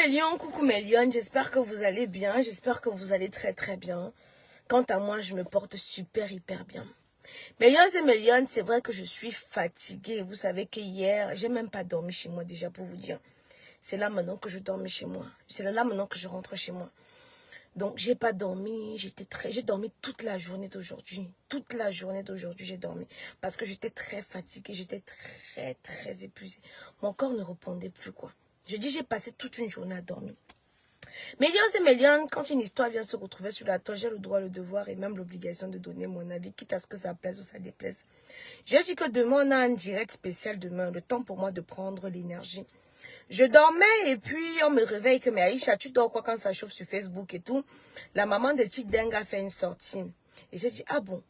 mes lions, coucou mes lions, j'espère que vous allez bien, j'espère que vous allez très très bien. Quant à moi, je me porte super hyper bien. Mes lions et mes lions, c'est vrai que je suis fatiguée. Vous savez que hier, j'ai même pas dormi chez moi déjà pour vous dire. C'est là maintenant que je dormais chez moi. C'est là maintenant que je rentre chez moi. Donc, j'ai pas dormi, j'ai dormi toute la journée d'aujourd'hui. Toute la journée d'aujourd'hui, j'ai dormi. Parce que j'étais très fatiguée, j'étais très épuisée. Mon corps ne répondait plus, quoi. Je dis, j'ai passé toute une journée à dormir. Mais lions et mes lions, quand une histoire vient se retrouver sur la toile, j'ai le droit, le devoir et même l'obligation de donner mon avis, quitte à ce que ça plaise ou ça déplaise. J'ai dit que demain, on a un direct spécial demain, le temps pour moi de prendre l'énergie. Je dormais et puis on me réveille que, mais Aïcha, tu dors quoi quand ça chauffe sur Facebook et tout? La maman de Tic Dengue a fait une sortie. Et j'ai dit, ah bon?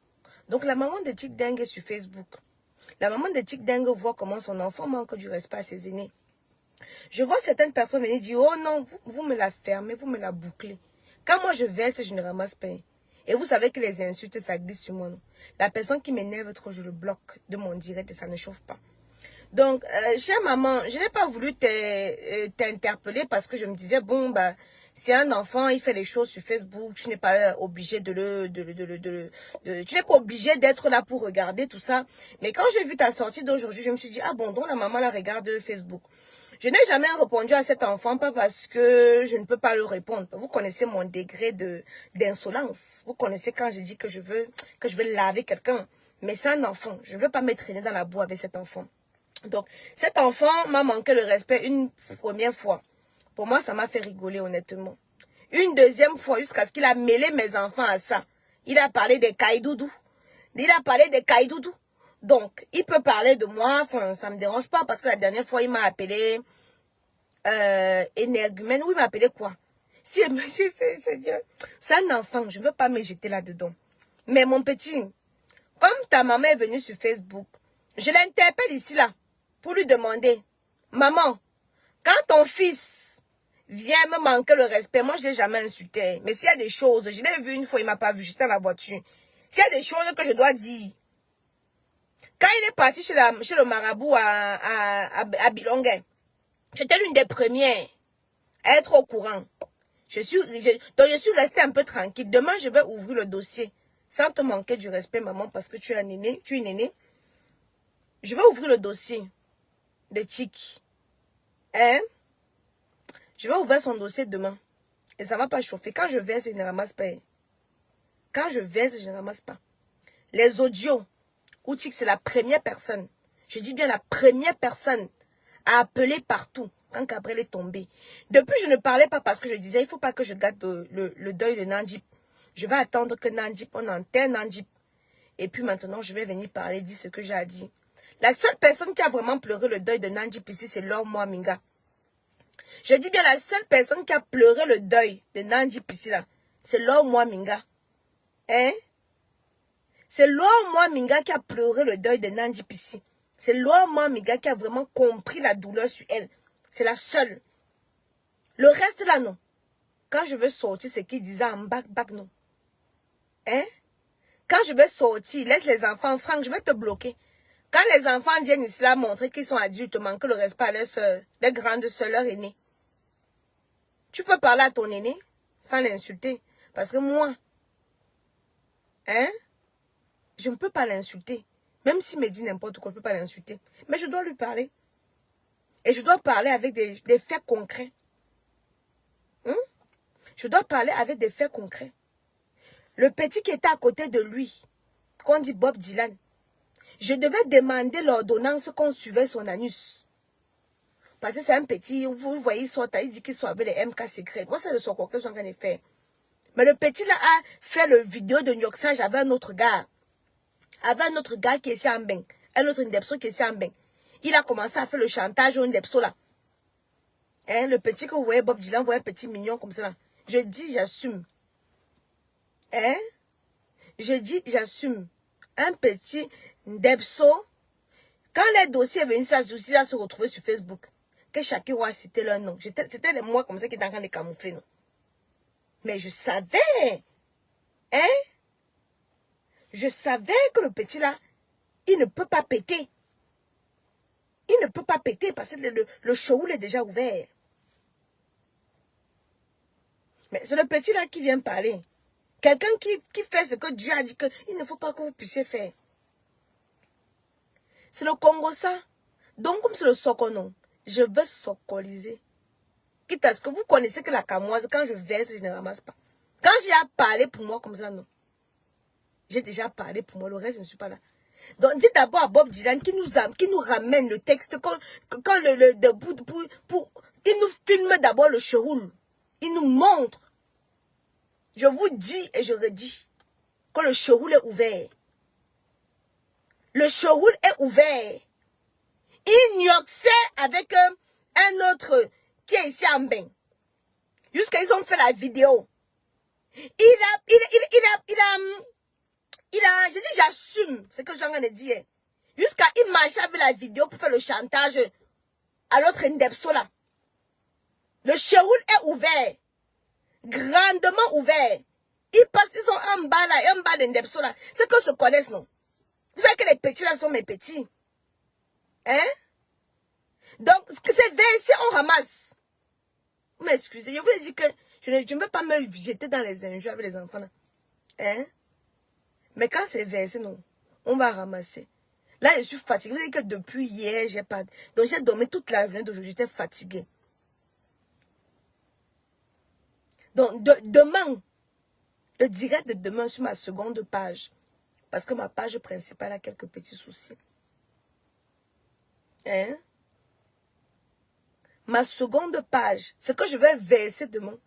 Donc la maman de Tic Dengue est sur Facebook. La maman de Tic Dengue voit comment son enfant manque du respect à ses aînés. Je vois certaines personnes venir dire, oh non, vous me la fermez, vous me la bouclez. Quand moi je verse, je ne ramasse pas. Et vous savez que les insultes, ça glisse sur moi. Non? La personne qui m'énerve trop, je le bloque de mon direct et ça ne chauffe pas. Donc, chère maman, je n'ai pas voulu t'interpeller parce que je me disais, bon, bah, si un enfant, il fait des choses sur Facebook, tu n'es pas obligé tu n'es pas obligé d'être là pour regarder tout ça. Mais quand j'ai vu ta sortie d'aujourd'hui, je me suis dit, ah bon, donc la maman la regarde Facebook. Je n'ai jamais répondu à cet enfant, pas parce que je ne peux pas le répondre. Vous connaissez mon degré d'insolence. Vous connaissez quand je dis que je veux laver quelqu'un. Mais c'est un enfant. Je ne veux pas me traîner dans la boue avec cet enfant. Donc, cet enfant m'a manqué le respect une première fois. Pour moi, ça m'a fait rigoler, honnêtement. Une deuxième fois, jusqu'à ce qu'il a mêlé mes enfants à ça. Il a parlé des caïdoudous. Donc, il peut parler de moi, enfin, ça me dérange pas, parce que la dernière fois, il m'a appelé énergumène. Oui, il m'a appelé quoi? Si, monsieur, c'est un enfant, je ne veux pas me jeter là-dedans. Mais mon petit, comme ta maman est venue sur Facebook, je l'interpelle ici, là, pour lui demander, maman, quand ton fils vient me manquer le respect, moi je ne l'ai jamais insulté, mais s'il y a des choses, je l'ai vu une fois, il ne m'a pas vu, j'étais dans la voiture. S'il y a des choses que je dois dire, quand il est parti chez le marabout à Bilongue, j'étais l'une des premières à être au courant. Donc je suis restée un peu tranquille. Demain, je vais ouvrir le dossier, sans te manquer du respect, maman, parce que tu es une aînée. Je vais ouvrir le dossier de Tic. Hein? Je vais ouvrir son dossier demain. Et ça ne va pas chauffer. Quand je verse, je ne ramasse pas. Quand je verse, je ne ramasse pas. Les audios, où Tic, c'est la première personne. Je dis bien la première personne à appeler partout quand Gabriel est tombé. Depuis, je ne parlais pas parce que je disais, il ne faut pas que je gâte le deuil de Nandip. Je vais attendre que Nandip, on enterre Nandip. Et puis maintenant, je vais venir parler, dire ce que j'ai à dire. La seule personne qui a vraiment pleuré le deuil de Nandip ici, c'est Laure Moaminga. Je dis bien la seule personne qui a pleuré le deuil de Nandip ici, là, c'est Laure Moaminga. Hein? C'est Laure Moaminga qui a pleuré le deuil de Nandip ici. C'est Laure Moaminga qui a vraiment compris la douleur sur elle. C'est la seule. Le reste là, non. Quand je veux sortir, c'est qu'ils disaient en bac, non. Hein? Quand je vais sortir, laisse les enfants, Franck, je vais te bloquer. Quand les enfants viennent ici là montrer qu'ils sont adultes, manquer le respect à leurs soeurs, les grandes soeurs, leurs aînés. Tu peux parler à ton aîné sans l'insulter. Parce que moi, hein, je ne peux pas l'insulter. Même s'il me dit n'importe quoi, je ne peux pas l'insulter. Mais je dois lui parler. Et je dois parler avec des faits concrets. Je dois parler avec des faits concrets. Le petit qui était à côté de lui, qu'on dit Bob Dylan, je devais demander l'ordonnance qu'on suivait son anus. Parce que c'est un petit, vous voyez, il dit qu'il soit avec les MK secrets. Moi, c'est le son que je suis en train de faire. Mais le petit là a fait le vidéo de Nyoxange avec un autre gars. Avec un autre gars qui est ici en bain. Un autre Ndepso qui est ici en bain. Il a commencé à faire le chantage au Ndepso là. Hein, le petit que vous voyez, Bob Dylan, vous voyez un petit mignon comme ça là. Je dis, j'assume. Hein? Je dis, j'assume. Un petit Ndepso. Quand les dossiers venaient, ça se retrouver sur Facebook. Que chacun va citer leur nom. C'était moi comme ça qui étaient en train de camoufler, non? Mais je savais. Hein? Je savais que le petit là, il ne peut pas péter. Il ne peut pas péter parce que le show est déjà ouvert. Mais c'est le petit là qui vient parler. Quelqu'un qui fait ce que Dieu a dit qu'il ne faut pas que vous puissiez faire. C'est le Congo ça. Donc comme c'est le Sokonon, je veux socoliser. Quitte à ce que vous connaissez que la camoise, quand je verse, je ne ramasse pas. Quand j'ai à parler pour moi comme ça, non. J'ai déjà parlé pour moi, le reste, je ne suis pas là. Donc, dites d'abord à Bob Dylan qui nous ramène le texte quand il nous filme d'abord le cheroul. Il nous montre. Je vous dis et je redis que le cheroul est ouvert. Le cheroul est ouvert. Il nioxait avec un autre qui est ici en bain. Jusqu'à ils ont fait la vidéo. Je dis j'assume ce que je suis en train de dire. Jusqu'à il marchait avec la vidéo pour faire le chantage à l'autre Ndepso là. Le cheroul est ouvert. Grandement ouvert. Ils passent, ils sont en bas là, et en bas de Ndepso là. C'est que se connaissent, non? Vous savez que les petits là sont mes petits. Hein? Donc, c'est versé, on ramasse. Vous m'excusez, je vous ai dit que je ne veux pas me jeter dans les injures avec les enfants là. Hein? Mais quand c'est versé, non, on va ramasser. Là, je suis fatiguée. Vous savez que depuis hier, j'ai pas... Donc, j'ai dormi toute la journée d'aujourd'hui. J'étais fatiguée. Donc, demain, le direct de demain sur ma seconde page. Parce que ma page principale a quelques petits soucis. Hein? Ma seconde page, ce que je vais verser demain.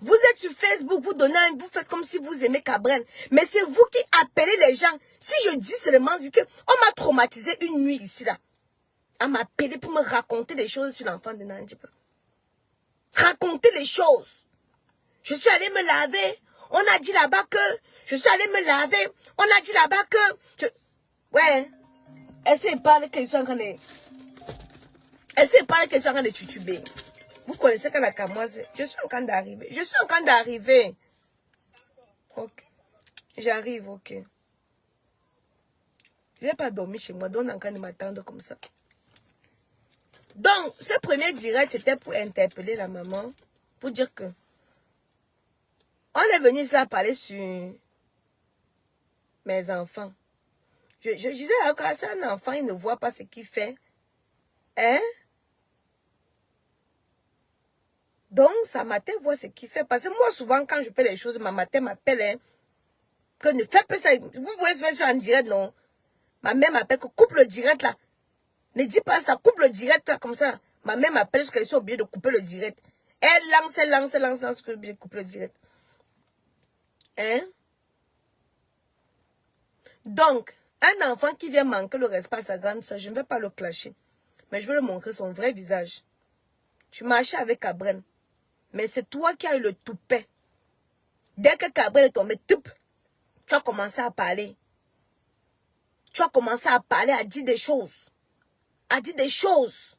Vous êtes sur Facebook, vous faites comme si vous aimez Cabrel. Mais c'est vous qui appelez les gens. Si je dis seulement que on m'a traumatisé une nuit ici là. On m'a appelé pour me raconter des choses sur l'enfant de Nandip. Raconter les choses. Je suis allée me laver. On a dit là-bas que... Je suis allée me laver. On a dit là-bas que... Ouais. Elle sait parler qu'ils sont en train de... Elle sait parler qu'ils sont en train de tutuber. Vous connaissez quand la camoise... Je suis en train d'arriver. Je suis en train d'arriver. Ok. J'arrive, ok. Je n'ai pas dormi chez moi. Donc on est en train de m'attendre comme ça. Donc, ce premier direct, c'était pour interpeller la maman. Pour dire que... On est venu là parler sur mes enfants. Je disais, quand c'est un enfant, il ne voit pas ce qu'il fait. Hein? Donc, sa matin voit ce qu'il fait. Parce que moi, souvent, quand je fais les choses, ma matin m'appelle, hein, que ne fais pas ça. Vous voyez, je suis en direct, non? Ma mère m'appelle que coupe le direct, là. Ne dis pas ça, coupe le direct, là, comme ça. Ma mère m'appelle parce qu'elle est obligée de couper le direct. Elle lance, qu'elle est obligée de couper le direct. Hein? Donc, un enfant qui vient manquer le respect à sa grande soeur, je ne vais pas le clasher. Mais je veux lui montrer son vrai visage. Tu marchais avec Cabrel. Mais c'est toi qui as eu le toupet. Dès que Cabrel est tombé, tu as commencé à parler. Tu as commencé à parler, à dire des choses. À dire des choses.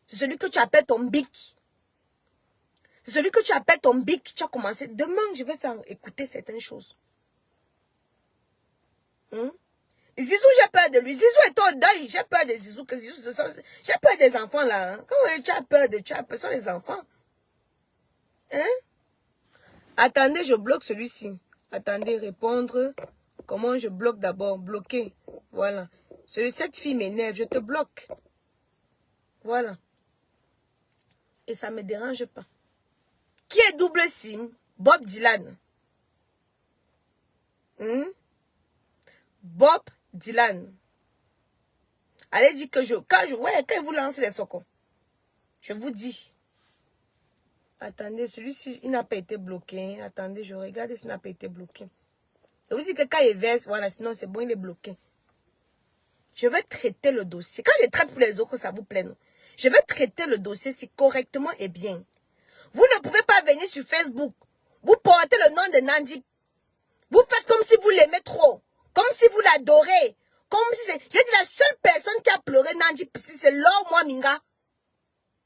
C'est celui que tu appelles ton bic. C'est celui que tu appelles ton bic. Tu as commencé. Demain, je vais faire écouter certaines choses. Zizou, j'ai peur de lui. Zizou est au deuil. J'ai peur de Zizou. J'ai peur des enfants là. Hein? Comment tu as peur de... Tu as peur, ce sont les enfants. Hein? Attendez, je bloque celui-ci. Attendez, répondre. Comment je bloque d'abord? Bloquer. Voilà. Cette fille m'énerve. Je te bloque. Voilà. Et ça ne me dérange pas. Qui est double SIM? Bob Dylan. Bob Dylan. Allez dire que quand vous lancez les socons, je vous dis. Attendez, celui-ci, il n'a pas été bloqué. Attendez, je regarde s'il n'a pas été bloqué. Je vous dis que quand il verse, voilà, sinon c'est bon, il est bloqué. Je vais traiter le dossier. Quand je traite pour les autres, ça vous plaît, non? Je vais traiter le dossier si correctement et bien. Vous ne pouvez pas venir sur Facebook. Vous portez le nom de Nandip. Vous faites comme si vous l'aimez trop. Comme si vous l'adorez. Comme si c'est... J'ai dit la seule personne qui a pleuré Nandip, c'est Laure Mwaminga.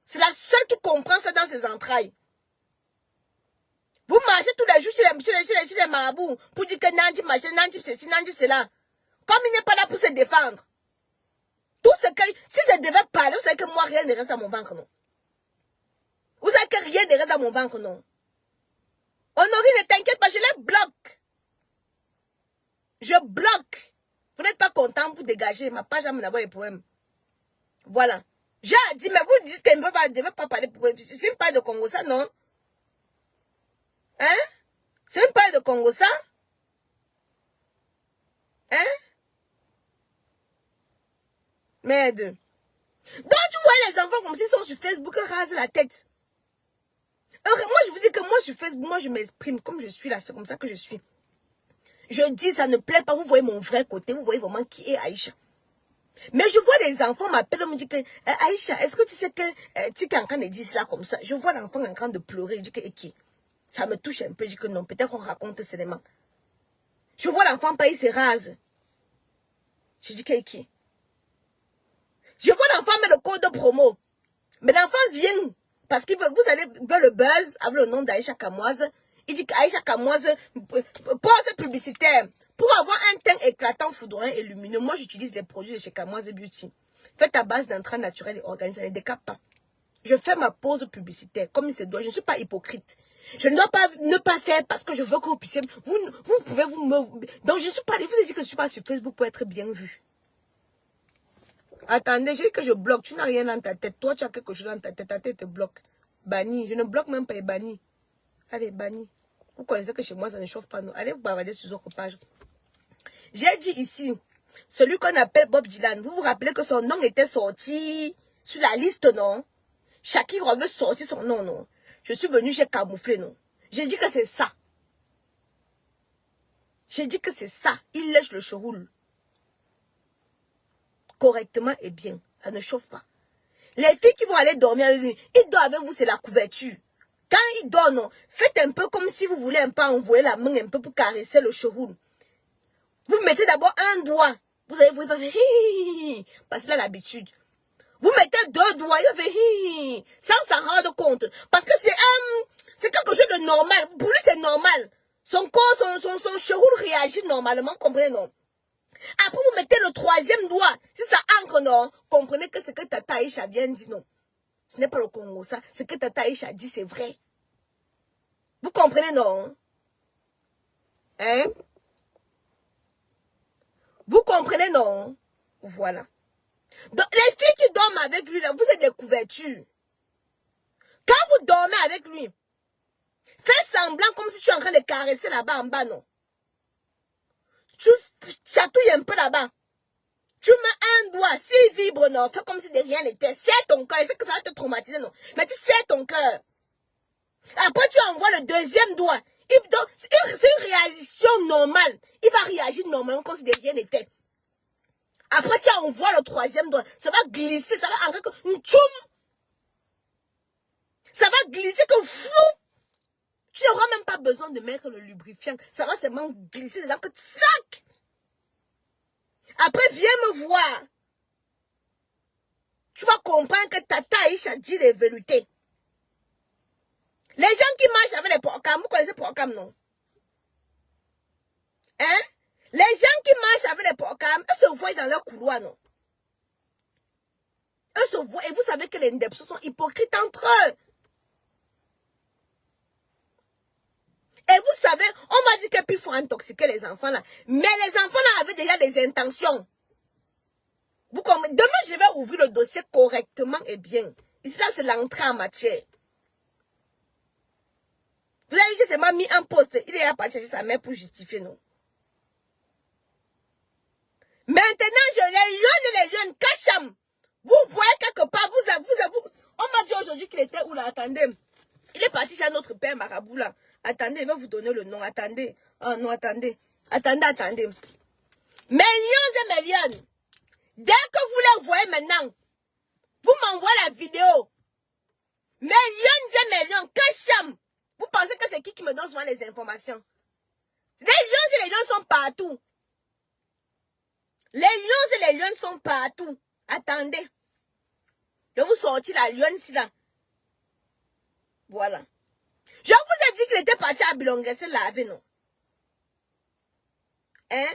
C'est la seule qui comprend ça dans ses entrailles. Vous marchez tous les jours chez les marabouts pour dire que Nandip machin, Nandip ceci, Nandip cela. Comme il n'est pas là pour se défendre. Tout ce que... Si je devais parler, vous savez que moi, rien ne reste dans mon ventre, non? Vous savez que rien ne reste dans mon ventre, non? Honorine, ne t'inquiète pas, je les bloque. Je bloque. Vous n'êtes pas content, vous dégagez. Ma page va m'avoir des problèmes. Voilà. J'ai dit, mais vous dites qu'elle ne veut pas parler pour vous. C'est une page de Congo, ça, non? Hein? C'est une page de Congo, ça? Hein? Merde. Donc, tu vois les enfants comme s'ils sont sur Facebook, ils rasent la tête. Moi, je vous dis que moi, sur Facebook, moi, je m'exprime comme je suis là. C'est comme ça que je suis. Je dis, ça ne plaît pas. Vous voyez mon vrai côté. Vous voyez vraiment qui est Aïcha. Mais je vois les enfants m'appellent, me disent que Aïcha, est-ce que tu sais que tu es en train de dire cela comme ça? Je vois l'enfant en train de pleurer. Je dis que qui? Ça me touche un peu. Je dis que non, peut-être qu'on raconte seulement. Je vois l'enfant pas, il se rase. Je dis que qui? Je vois l'enfant mettre le code de promo. Mais l'enfant vient parce qu'il veut, vous allez voir le buzz avec le nom d'Aïcha Kamoise. Il dit qu'Aïcha Kamoise porte publicitaire. Pour avoir un teint éclatant, foudroyant et lumineux, moi j'utilise les produits de chez Kamoise Beauty. Faites à base d'intrants naturels et organiques, ça ne décape pas. Je fais ma pause publicitaire comme il se doit. Je ne suis pas hypocrite. Je ne dois pas ne pas faire parce que je veux que vous puissiez. Vous pouvez vous me. Donc je ne suis pas. Je vous ai dit que je ne suis pas sur Facebook pour être bien vue. Attendez, j'ai dit que je bloque. Tu n'as rien dans ta tête. Toi, tu as quelque chose dans ta tête. Ta tête te bloque. Banni. Je ne bloque même pas les bannis. Allez, banni. Vous connaissez que chez moi, ça ne chauffe pas. Non. Allez vous bavarder sur votre page. J'ai dit ici, celui qu'on appelle Bob Dylan. Vous vous rappelez que son nom était sorti sur la liste, non? Shakira veut sortir son nom, non? Je suis venue, j'ai camouflé, non? J'ai dit que c'est ça. J'ai dit que c'est ça. Il lèche le cheroule. Correctement et bien. Ça ne chauffe pas. Les filles qui vont aller dormir avec lui, ils dorment avec vous, c'est la couverture. Quand ils dorment, faites un peu comme si vous voulez un peu envoyer la main un peu pour caresser le cheroule. Vous mettez d'abord un doigt. Vous allez vous faire parce qu'il a l'habitude. Vous mettez deux doigts, il va faire sans s'en rendre compte. Parce que c'est quelque chose de normal. Pour lui, c'est normal. Son corps, son cheroule réagit normalement, comprenez, non? Après, vous mettez le troisième doigt. Si ça ancre, non, comprenez que ce que Tata Aïcha vient dit, non. Ce n'est pas le Congo, ça. Ce que Tata Aïcha dit, c'est vrai. Vous comprenez, non? Hein? Vous comprenez, non? Voilà. Donc, les filles qui dorment avec lui, là, vous êtes des couvertures. Quand vous dormez avec lui, fais semblant comme si tu es en train de caresser là-bas en bas, non? Tu chatouilles un peu là-bas. Tu mets un doigt, s'il vibre, non, fais comme si de rien n'était. Serre ton cœur, il fait que ça va te traumatiser, non. Mais tu serres ton cœur. Après, tu envoies le deuxième doigt. C'est une réaction normale. Il va réagir normalement comme si de rien n'était. Après, tu envoies le troisième doigt. Ça va glisser, ça va entrer comme une tchoum. Ça va glisser comme flou. Tu n'auras même pas besoin de mettre le lubrifiant. Ça va seulement glisser dedans que sac. Après, viens me voir. Tu vas comprendre que Tata Aïcha dit les vérités. Les gens qui marchent avec les programmes, vous connaissez les programmes, non? Hein? Les gens qui marchent avec les programmes, eux se voient dans leur couloir, non? Eux se voient, et vous savez que les Ndepso sont hypocrites entre eux. Et vous savez, on m'a dit que puis il faut intoxiquer les enfants là. Mais les enfants là avaient déjà des intentions. Vous comprenez? Demain, je vais ouvrir le dossier correctement et bien. Ici là, c'est l'entrée en matière. Vous avez juste mis un poste. Il est à partir de sa mère pour justifier, non? Maintenant, les lions, Kacham. Vous voyez quelque part, on m'a dit aujourd'hui qu'il était où là? Attendez. Il est parti chez notre père marabout là. Attendez, il va vous donner le nom. Attendez. Oh non, attendez. Attendez. Mes lions et mes lionnes. Dès que vous les voyez maintenant, vous m'envoyez la vidéo. Mes lions et mes lions, Kacham. Vous pensez que c'est qui me donne souvent les informations? Les lions et les lions sont partout. Les lions et les lionnes sont partout. Attendez. Je vais vous sortir la lionne ici là. Voilà. Je vous ai dit qu'il était parti à Bilongue se laver, non? Hein?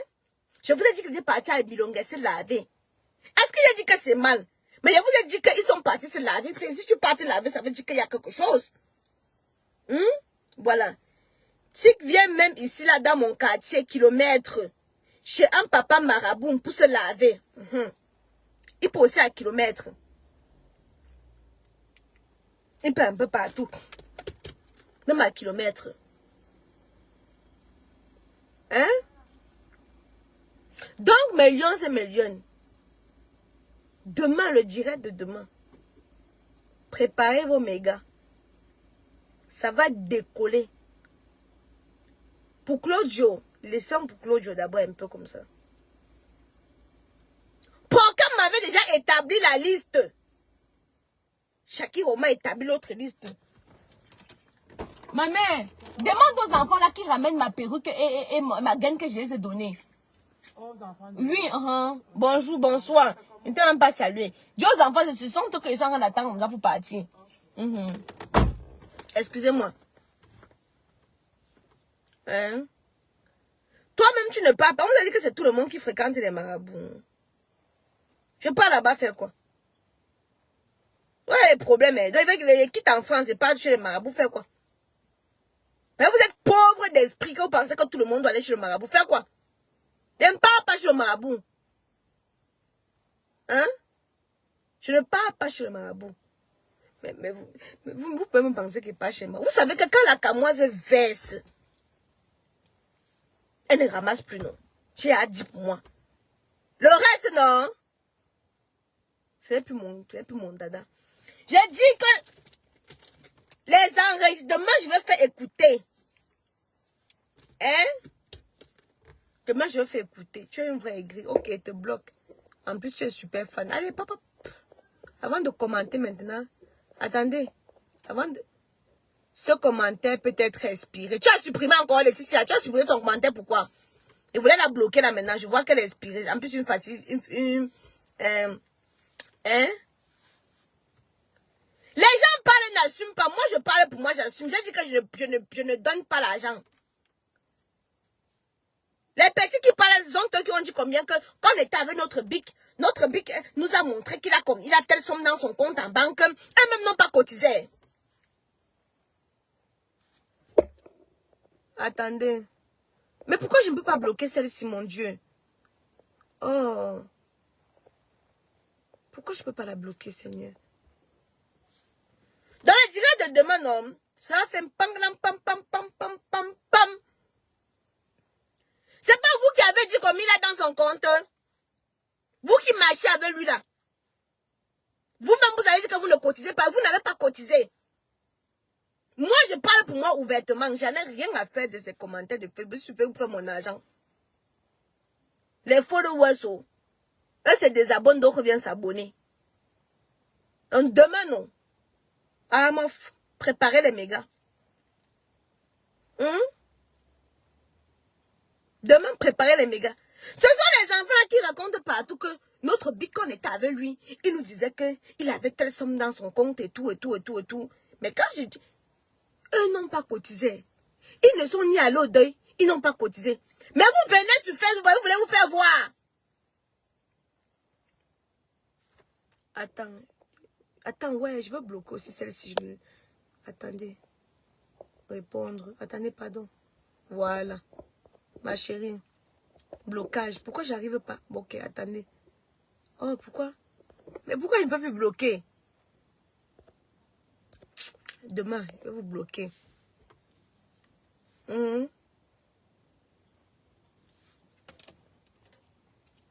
Je vous ai dit qu'il était parti à Bilongue se laver. Est-ce qu'il a dit que c'est mal? Mais je vous ai dit qu'ils sont partis se laver. Puis si tu pars te laver, ça veut dire qu'il y a quelque chose. Voilà. Tic vient même ici, là, dans mon quartier, kilomètre, chez un papa marabout pour se laver. Il peut aussi à kilomètre. Il peut un peu partout. Même à kilomètre. Hein? Donc, mes lions et mes lionnes. Demain, le direct de demain. Préparez vos mégas. Ça va décoller. Pour Claudio, laissons pour Claudio d'abord un peu comme ça. Pourquoi m'avait déjà établi la liste? Shakira m'a établi l'autre liste. Ma mère, demande aux enfants là qui ramènent ma perruque et ma gaine que je les ai donnée. Oui, bonjour, bonsoir. Ils ne t'ont même pas salué. Dis aux enfants, ce sont eux que les gens attendent pour partir. Excusez-moi. Hein? Toi-même, tu ne parles pas. On vous a dit que c'est tout le monde qui fréquente les marabouts. Je pars là-bas faire quoi? Ouais, les problèmes, ils quittent en France et partent chez les marabouts faire quoi? Mais vous êtes pauvre d'esprit que vous pensez que tout le monde doit aller chez le marabout. Faire quoi? Je ne pars pas chez le marabout. Hein? Je ne pars pas chez le marabout. Mais vous pouvez me penser qu'il n'est pas chez moi. Vous savez que quand la camoise verse, elle ne ramasse plus, non. J'ai dit pour moi. Le reste, non. Ce n'est plus mon dada. J'ai dit que les enregistrements, je vais faire écouter. Hein? Demain, je vais faire écouter. Tu es un vrai aigri. Ok, te bloque. En plus, tu es super fan. Allez, papa. Avant de commenter maintenant, attendez. Avant de... Ce commentaire peut être expiré. Tu as supprimé encore Laetitia. Tu as supprimé ton commentaire, pourquoi? Il voulait la bloquer là maintenant. Je vois qu'elle est expirée. En plus, une fatigue. Hein? Les gens parlent, n'assument pas. Moi, je parle pour moi, j'assume. J'ai dit que je ne donne pas l'argent. Les petits qui parlent, ils ont qui ont dit combien que quand on était avec notre BIC nous a montré qu'il a telle somme dans son compte en banque. Eux-mêmes n'ont pas cotisé. Attendez. Mais pourquoi je ne peux pas bloquer celle-ci, mon Dieu? Oh. Pourquoi je ne peux pas la bloquer, Seigneur? Dans le direct de demain, non, ça va faire pam, pam, pam, pam, pam, pam, pam. C'est pas vous qui avez dit combien il a dans son compte. Vous qui marchez avec lui là. Vous-même, vous avez dit que vous ne cotisez pas. Vous n'avez pas cotisé. Moi, je parle pour moi ouvertement. J'en ai rien à faire de ces commentaires de Facebook. Je vais vous faire mon argent. Les followers, eux, c'est des abonnés, d'autres viennent s'abonner. Donc, demain, non. Ah, préparez les mégas. Demain, préparez les mégas. Ce sont les enfants qui racontent partout que notre Bitcoin était avec lui. Il nous disait qu'il avait telle somme dans son compte et tout, et tout, et tout, et tout. Mais quand j'ai dit, eux n'ont pas cotisé. Ils ne sont ni allés au deuil, ils n'ont pas cotisé. Mais vous venez sur Facebook, vous voulez vous faire voir. Attends, ouais, je veux bloquer aussi celle-ci. Attendez. Répondre. Attendez, pardon. Voilà. Ma chérie. Blocage. Pourquoi j'arrive pas? Ok, attendez. Oh, pourquoi? Mais pourquoi je ne peux plus bloquer? Demain, je vais vous bloquer.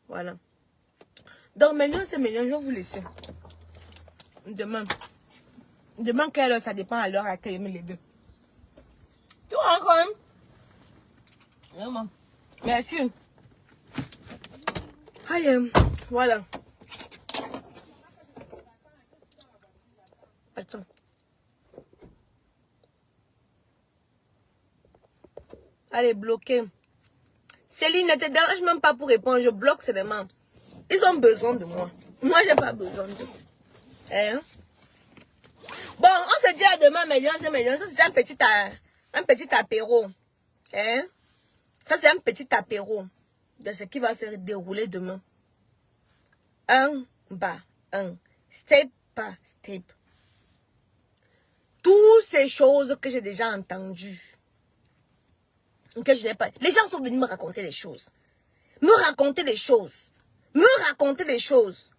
Voilà. Donc, maintenant, c'est maintenant, je vais vous laisser. Demain. Demain, quelle heure? Ça dépend à l'heure à laquelle je me lève. Tu vois, quand même? Vraiment. Merci. Allez, voilà. Attends. Allez, bloquer. Céline, ne te dérange même pas pour répondre. Je bloque seulement. Ils ont besoin de moi. Moi, j'ai pas besoin de vous. Hein? Bon, on se dit à demain, millions. Ça, c'est un petit apéro. Hein? Ça, c'est un petit apéro de ce qui va se dérouler demain. Un bas, un. Step par step. Toutes ces choses que j'ai déjà entendues. que je n'ai pas. Les gens sont venus me raconter des choses. Me raconter des choses. Me raconter des choses.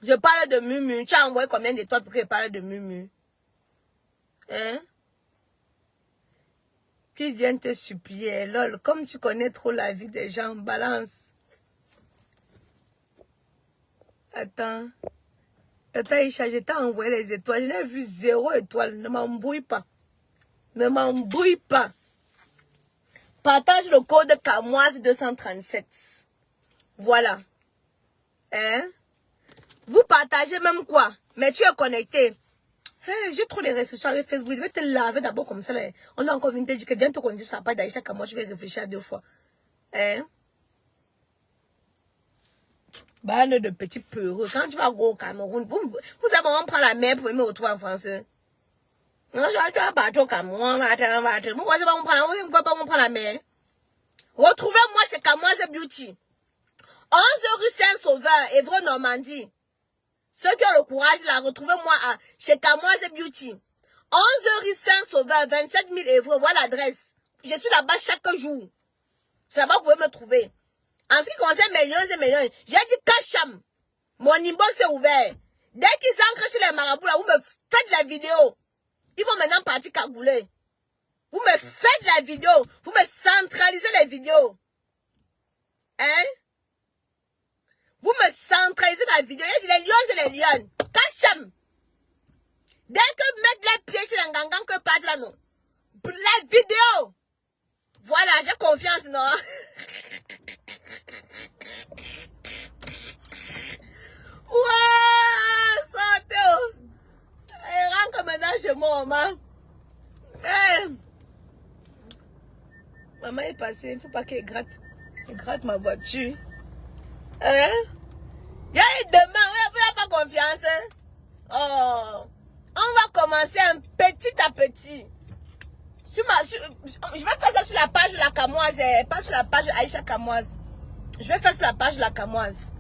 Je parle de Mumu. Tu as envoyé combien d'étoiles pour que je parle de Mumu? Hein? Qui viennent te supplier, lol. Comme tu connais trop la vie des gens, balance. Attends. Tata Isha, je t'ai envoyé les étoiles. Je n'ai vu 0 étoile. Ne m'embrouille pas. Ne m'embrouille pas. Partage le code Kamoise 237. Voilà. Hein? Vous partagez même quoi? Mais tu es connecté. Hey, j'ai trop de restrictions avec Facebook. Je vais te laver d'abord comme ça. Là. On a encore venu te dire que viens te connecter sur la page d'Aïcha Kamoise. Je vais réfléchir à 2 fois. Hein? Bande de petits peureux. Quand tu vas au Cameroun, vous avez vraiment prendre la mer pour me retrouver en français. Non, tu vas partir au Cameroun. Pourquoi tu vas me prendre la mer? Retrouvez-moi chez Kamoise Beauty. 11 rue Saint-Sauveur, Évreux, Normandie. Ceux qui ont le courage, là, retrouvez-moi chez Kamoise Beauty. 11 rue Saint-Sauveur, 27 000 Évreux. Voilà l'adresse. Je suis là-bas chaque jour. C'est là-bas que vous pouvez me trouver. En ce qui concerne mes liens et mes liens, j'ai dit Kacham. Mon inbox est ouvert. Dès qu'ils entrent chez les marabouts, là, vous me faites la vidéo. Ils vont maintenant partir cagouler. Vous me faites la vidéo. Vous me centralisez les vidéos. Hein? Vous me centralisez la vidéo. Il y a des lions et les lions. Kacham. Dès que mettre les pieds chez les gangans que partent là, non. La vidéo. Voilà, j'ai confiance, non? Ouah, sortez. Rentre maintenant chez moi, maman. Hey. Maman est passée, il ne faut pas qu'elle gratte ma voiture. Hein? Il y a eu demain, vous n'avez pas confiance. Hein? Oh. On va commencer un petit à petit. Je vais faire ça sur la page de la Kamoise, pas sur la page de Aïcha Kamoise. Je vais faire sur la page de la Kamoise.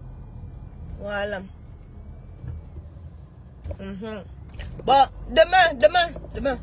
Voilà. Bon, demain.